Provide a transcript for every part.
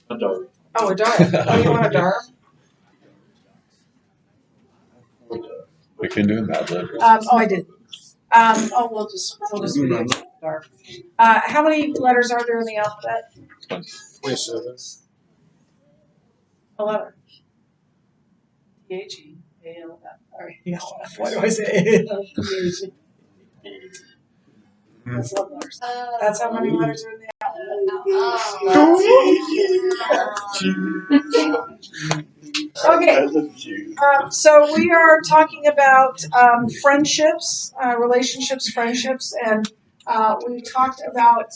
A dart. Oh, a dart. Oh, you want a dart? We can do Mad Lib. Oh, I did. We'll just do dart. How many letters are there in the alphabet? 27. 11. T-H-E-A-L-F. Sorry, E-L-F. Why do I say A-L-F? T-H-E. That's 11 letters. That's how many letters are in the alphabet. Okay. So we are talking about friendships, relationships, friendships, and we talked about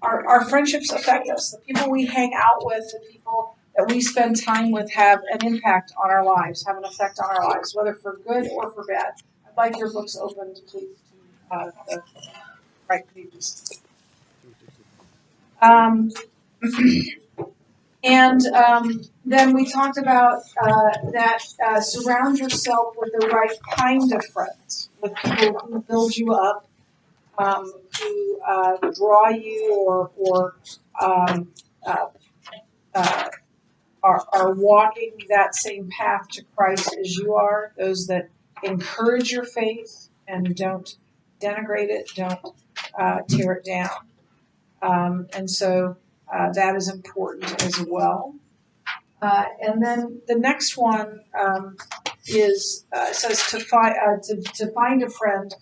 our friendships affect us. The people we hang out with, the people that we spend time with have an impact on our lives, have an effect on our lives, whether for good or for bad. I'd like your books opened, please, to the right pages. And then we talked about that surround yourself with the right kind of friends, with people who build you up, who draw you or um, uh, are walking that same path to Christ as you are, those that encourage your faith and don't denigrate it, don't tear it down. And so that is important as well. And then the next one is says to find a friend,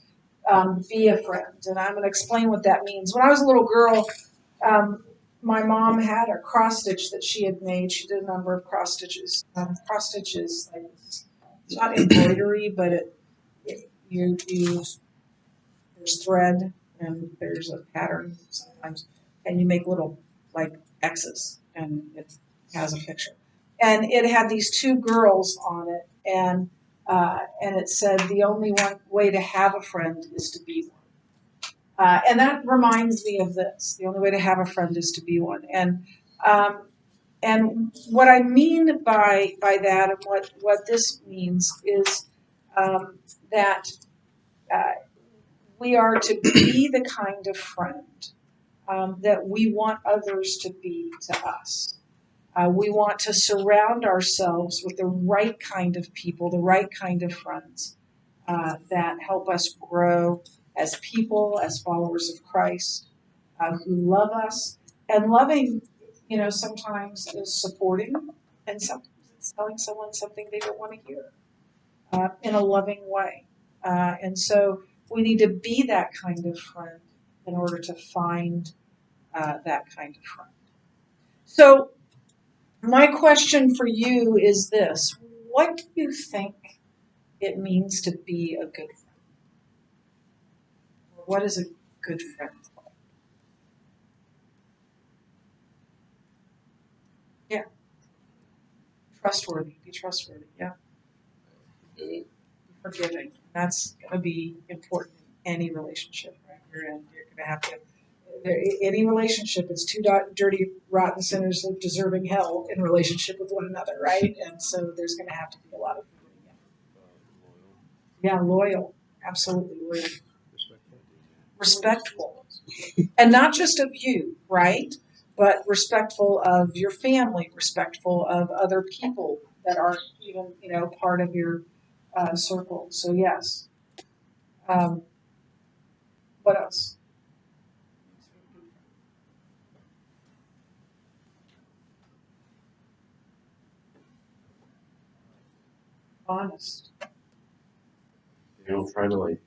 be a friend, and I'm going to explain what that means. When I was a little girl, my mom had a cross stitch that she had made. She did a number of cross stitches. Cross stitches, like it's not embroidery, but you there's thread and there's a pattern sometimes, and you make little like X's, and it has a picture. And it had these two girls on it, and it said the only one way to have a friend is to be one. And that reminds me of this: the only way to have a friend is to be one. And what I mean by that, and what this means is that we are to be the kind of friend that we want others to be to us. We want to surround ourselves with the right kind of people, the right kind of friends that help us grow as people, as followers of Christ, who love us. And loving, sometimes is supporting, and sometimes it's telling someone something they don't want to hear in a loving way. And so we need to be that kind of friend in order to find that kind of friend. So my question for you is this: what do you think it means to be a good friend? What is a good friend? Yeah. Trustworthy. Be trustworthy. Yeah. Forgiving. That's going to be important in any relationship, right? You're going to have to. Any relationship is two dirty, rotten sinners deserving hell in relationship with one another, right? And so there's going to have to be a lot of forgiving. Yeah, loyal. Absolutely loyal. Respectful. And not just of you, right? But respectful of your family, respectful of other people that aren't even, part of your circle. So yes. What else? Honest. They don't try to like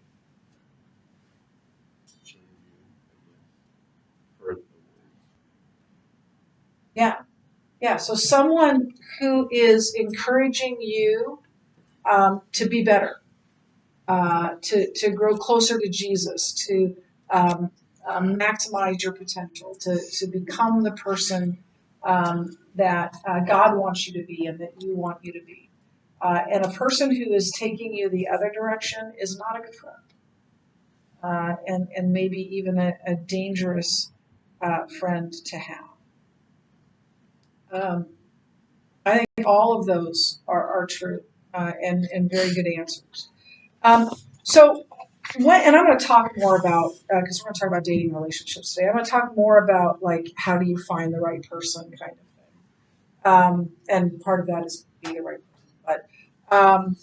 change you. Yeah. Yeah. So someone who is encouraging you to be better, to grow closer to Jesus, to maximize your potential, to become the person that God wants you to be and that you want you to be. And a person who is taking you the other direction is not a good friend, and maybe even a dangerous friend to have. I think all of those are true and very good answers. So, and I'm going to talk more about, because we're going to talk about dating relationships today. I'm going to talk more about, like, how do you find the right person kind of thing. And part of that is being the right person.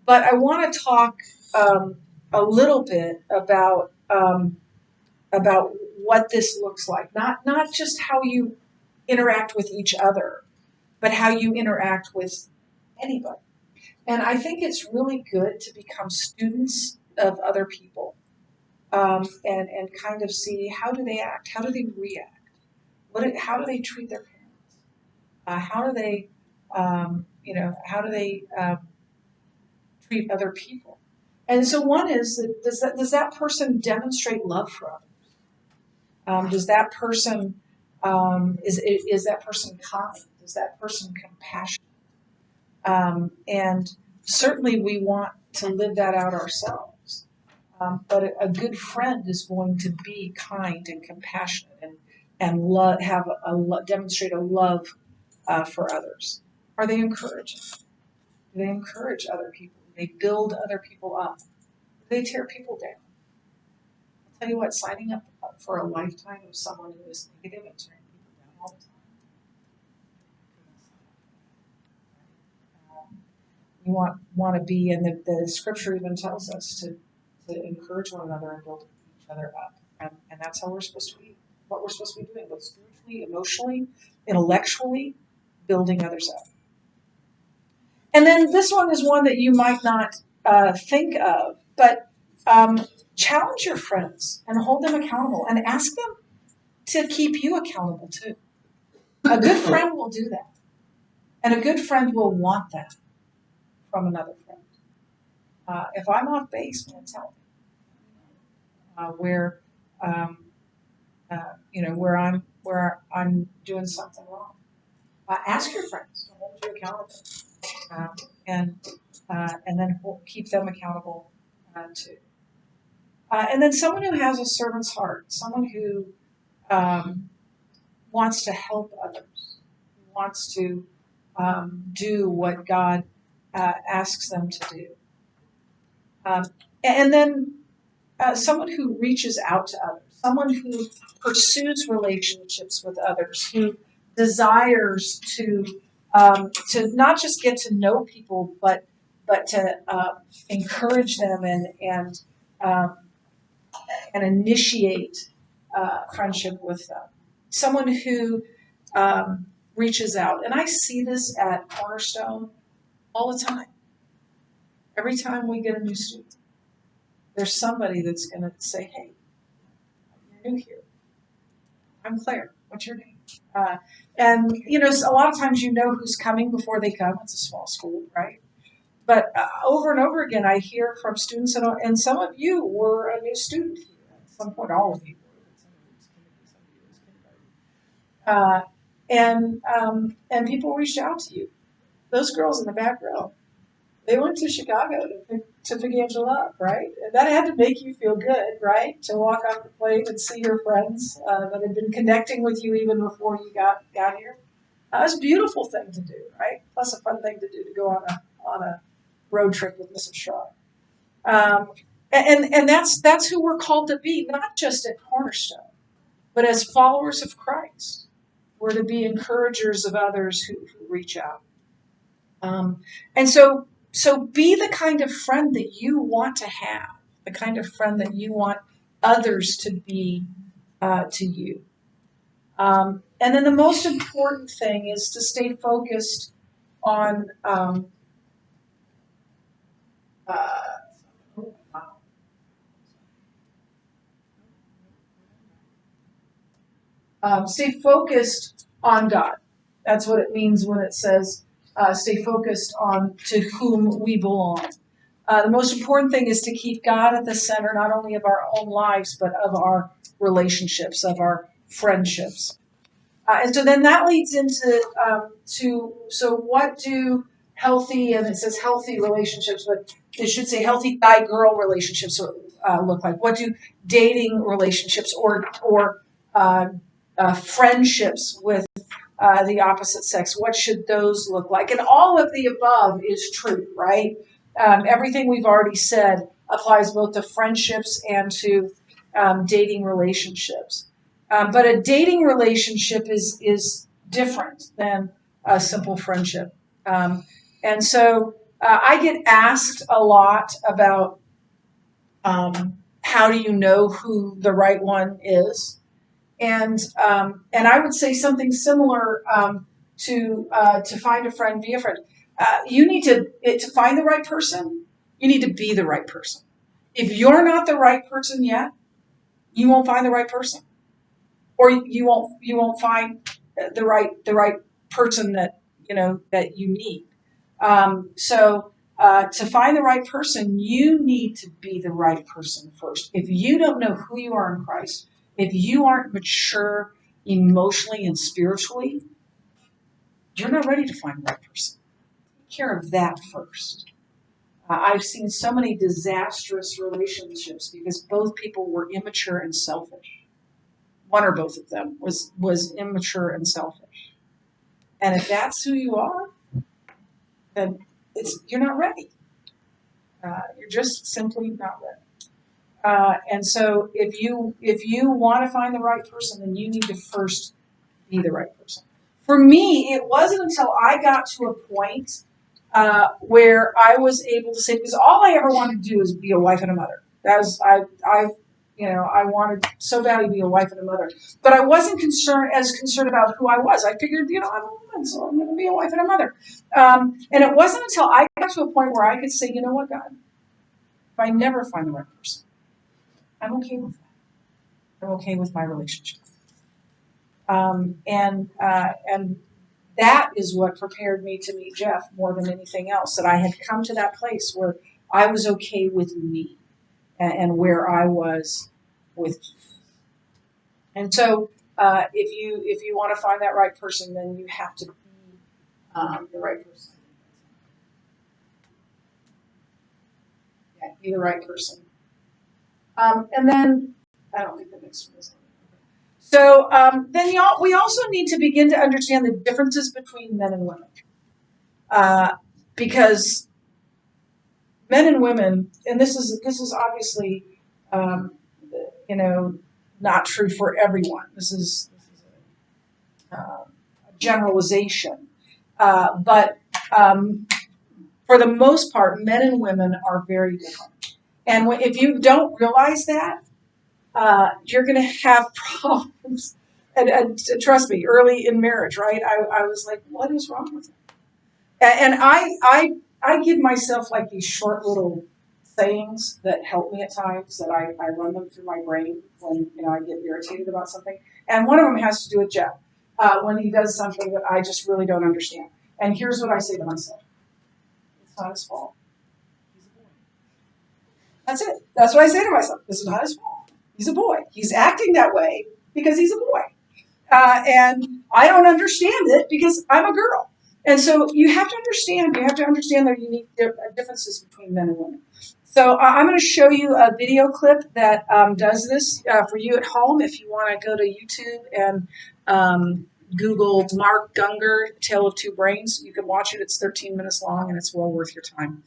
But I want to talk a little bit about what this looks like. Not just how you interact with each other, but how you interact with anybody. And I think it's really good to become students of other people, and kind of see, how do they act, how do they react, how do they treat their parents, how do they, how do they treat other people. And so one is that does that person demonstrate love for others? Does that person is that person kind? Is that person compassionate? And certainly we want to live that out ourselves. But a good friend is going to be kind and compassionate and demonstrate a love for others. Are they encouraging? Do they encourage other people? Do they build other people up? Do they tear people down? I'll tell you what, signing up for a lifetime of someone who is negative and tearing people down all the time. We want to be, and the scripture even tells us to encourage one another and build each other up. And that's how we're supposed to be, what we're supposed to be doing, both spiritually, emotionally, intellectually, building others up. And then this one is one that you might not think of, but challenge your friends and hold them accountable and ask them to keep you accountable too. A good friend will do that. And a good friend will want that from another friend. If I'm off base, man, tell me where I'm doing something wrong. Ask your friends to hold you accountable, and then keep them accountable too. And then someone who has a servant's heart, someone who wants to help others, who wants to do what God asks them to do. And then someone who reaches out to others, someone who pursues relationships with others, who desires to not just get to know people, but to encourage them and initiate friendship with them. Someone who reaches out, and I see this at Cornerstone all the time. Every time we get a new student, there's somebody that's going to say, "Hey, you're new here. I'm Claire. What's your name?" And a lot of times you know who's coming before they come. It's a small school, right? But over and over again, I hear from students, and some of you were a new student here at some point. All of you were. And people reached out to you. Those girls in the back row, they went to Chicago to pick Angela up, right? And that had to make you feel good, right? To walk off the plane and see your friends that had been connecting with you even before you got here. It was a beautiful thing to do, right? Plus a fun thing to do, to go on a road trip with Mrs. Shaw. And that's who we're called to be, not just at Cornerstone, but as followers of Christ. We're to be encouragers of others who reach out. And so be the kind of friend that you want to have, the kind of friend that you want others to be to you. And then the most important thing is to stay focused on stay focused on God. That's what it means when it says stay focused on to whom we belong. The most important thing is to keep God at the center, not only of our own lives, but of our relationships, of our friendships. And so then that leads into so what do healthy, and it says healthy relationships, but it should say healthy guy-girl relationships look like? What do dating relationships or friendships with the opposite sex, what should those look like? And all of the above is true, right? Everything we've already said applies both to friendships and to dating relationships. But a dating relationship is different than a simple friendship. And so I get asked a lot about how do you know who the right one is, and I would say something similar to find a friend, be a friend. You need to find the right person. You need to be the right person. If you're not the right person yet, you won't find the right person, or you won't find the right person that that you need. So to find the right person, you need to be the right person first. If you don't know who you are in Christ, if you aren't mature emotionally and spiritually, you're not ready to find the right person. Take care of that first. I've seen so many disastrous relationships because both people were immature and selfish. One or both of them was immature and selfish. And if that's who you are, then you're not ready. You're just simply not ready. And so if you want to find the right person, then you need to first be the right person. For me, it wasn't until I got to a point where I was able to say, because all I ever wanted to do is be a wife and a mother. That was I wanted so badly to be a wife and a mother, but I wasn't concerned about who I was. I figured, I'm a woman, so I'm going to be a wife and a mother. And it wasn't until I got to a point where I could say, you know what, God, if I never find the right person, I'm okay with that. I'm okay with my relationship. And that is what prepared me to meet Jeff more than anything else, that I had come to that place where I was okay with me and where I was with Jesus. And so if you want to find that right person, then you have to be the right person. Yeah, be the right person. And then, I don't think the next one is on. So then we also need to begin to understand the differences between men and women. Because men and women, and this is obviously, not true for everyone. This is a generalization. But for the most part, men and women are very different. And if you don't realize that, you're going to have problems. And trust me, early in marriage, right? I was like, what is wrong with me? And I give myself like these short little sayings that help me at times, that I run them through my brain when I get irritated about something. And one of them has to do with Jeff, when he does something that I just really don't understand. And here's what I say to myself: it's not his fault. He's a boy. That's it. That's what I say to myself. This is not his fault. He's a boy. He's acting that way because he's a boy. And I don't understand it because I'm a girl. And so you have to understand their unique differences between men and women. So I'm going to show you a video clip that does this for you at home. If you want to go to YouTube and Google Mark Gunger, Tale of Two Brains, you can watch it. It's 13 minutes long and it's well worth your time.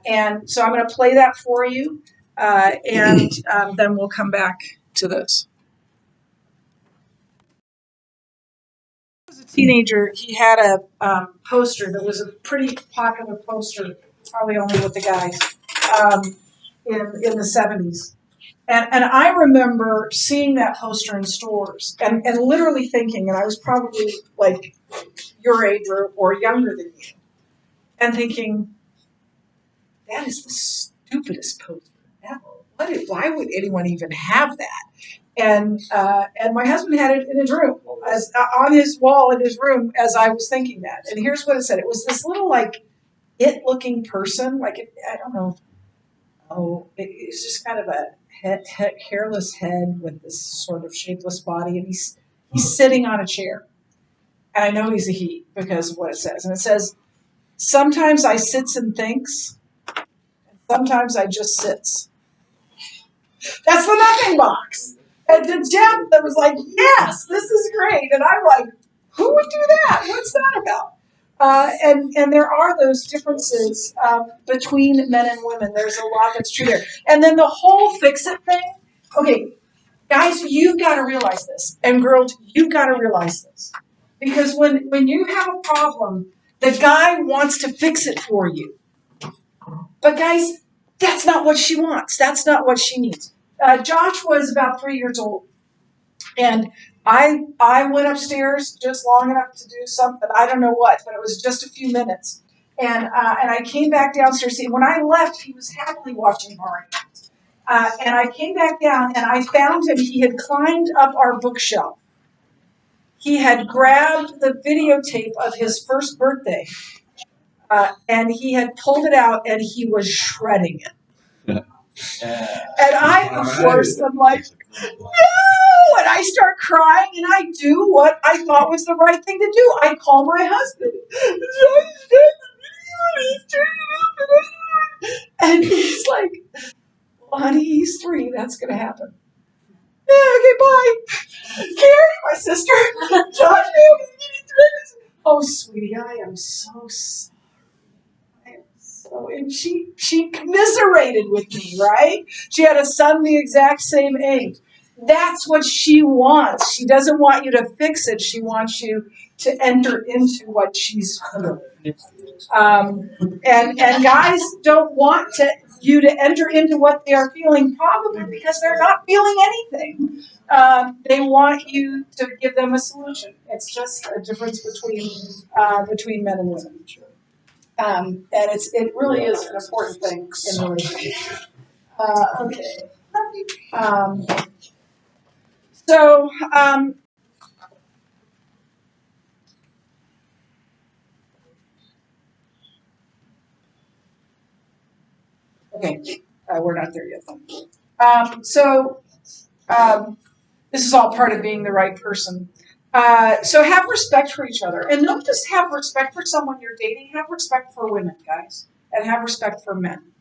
And so I'm going to play that for you, and then we'll come back to this. As a teenager, he had a poster that was a pretty popular poster, probably only with the guys, in the 70s. And I remember seeing that poster in stores and literally thinking, and I was probably like your age or younger than you, and thinking, that is the stupidest poster ever. Why would anyone even have that? And my husband had it in his room, on his wall in his room, as I was thinking that. And here's what it said. It was this little it-looking person, I don't know. It's just kind of a hairless head with this sort of shapeless body, and he's sitting on a chair. And I know he's a he because of what it says. And it says, "Sometimes I sits and thinks, and sometimes I just sits." That's the nothing box. And to Jeff, that was like, yes, this is great. And I'm like, who would do that? What's that about? And there are those differences between men and women. There's a lot that's true there. And then the whole fix-it thing. Okay, guys, you've got to realize this. And girls, you've got to realize this. Because when you have a problem, the guy wants to fix it for you. But guys, that's not what she wants. That's not what she needs. Josh was about 3 years old, and I went upstairs just long enough to do something. I don't know what, but it was just a few minutes. And I came back downstairs. And when I left, he was happily watching Mario. And I came back down, and I found him. He had climbed up our bookshelf. He had grabbed the videotape of his first birthday, and he had pulled it out, and he was shredding it. And I, of course, I'm like, no! And I start crying, and I do what I thought was the right thing to do. I call my husband. And he's like, well, honey, he's 3. That's going to happen. Yeah, okay, bye. Carrie, my sister. Josh, oh, sweetie, I am so sorry. And she commiserated with me, right? She had a son the exact same age. That's what she wants. She doesn't want you to fix it. She wants you to enter into what she's feeling. And guys don't want you to enter into what they are feeling, probably because they're not feeling anything. They want you to give them a solution. It's just a difference between men and women. And it really is an important thing in relationships. Okay. Um, so, okay, we're not there yet. This is all part of being the right person. So have respect for each other. And don't just have respect for someone you're dating, have respect for women, guys. And have respect for men,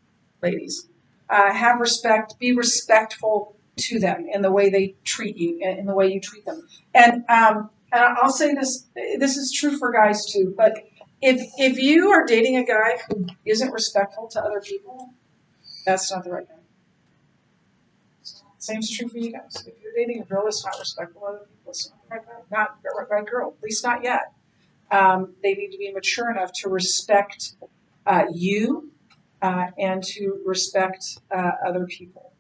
ladies. Have respect, be respectful to them in the way they treat you, in the way you treat them. And I'll say this is true for guys too, but if you are dating a guy who isn't respectful to other people, that's not the right guy. Same is true for you guys. If you're dating a girl that's not respectful of other people, it's not the right guy. Not the right girl, at least not yet. They need to be mature enough to respect you and to respect other people.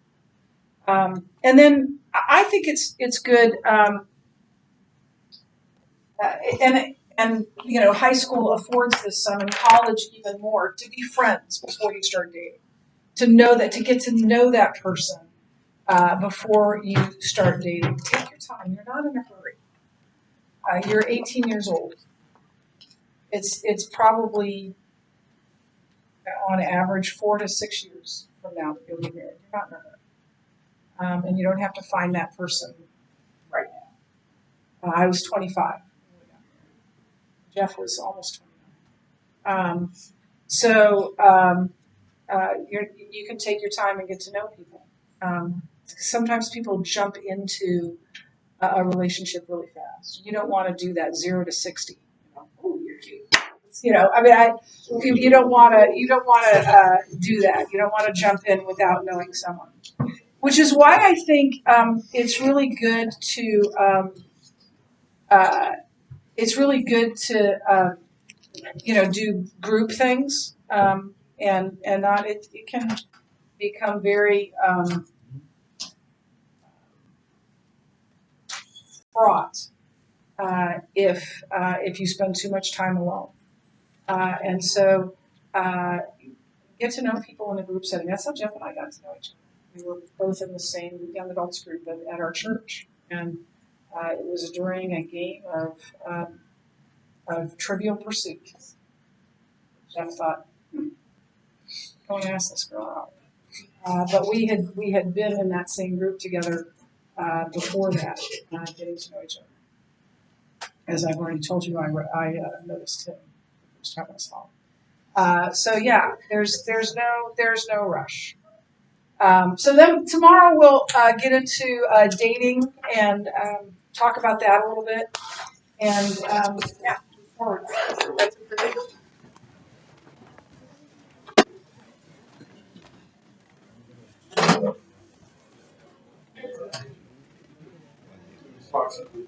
And then I think it's good, and you know, high school affords this some, and college even more, to be friends before you start dating, to get to know that person before you start dating. Take your time. You're not in a hurry. You're 18 years old. It's probably on average 4 to 6 years from now that you'll get married. You're not in a hurry, and you don't have to find that person right now. I was 25. Jeff was almost 29. You can take your time and get to know people. Sometimes people jump into a relationship really fast. You don't want to do that 0 to 60. Oh, you're cute. I mean, you don't want to do that. You don't want to jump in without knowing someone. Which is why I think it's really good to do group things, and not it can become very fraught if you spend too much time alone. And so get to know people in a group setting. That's how Jeff and I got to know each other. We were both in the same young adults group at our church, and it was during a game of Trivial Pursuit. Jeff thought, "Go and ask this girl out." But we had been in that same group together before that, getting to know each other. As I've already told you, I noticed him the first time I saw him. So yeah, there's no rush. So then tomorrow we'll get into dating and talk about that a little bit. And yeah, move forward. That's it for me.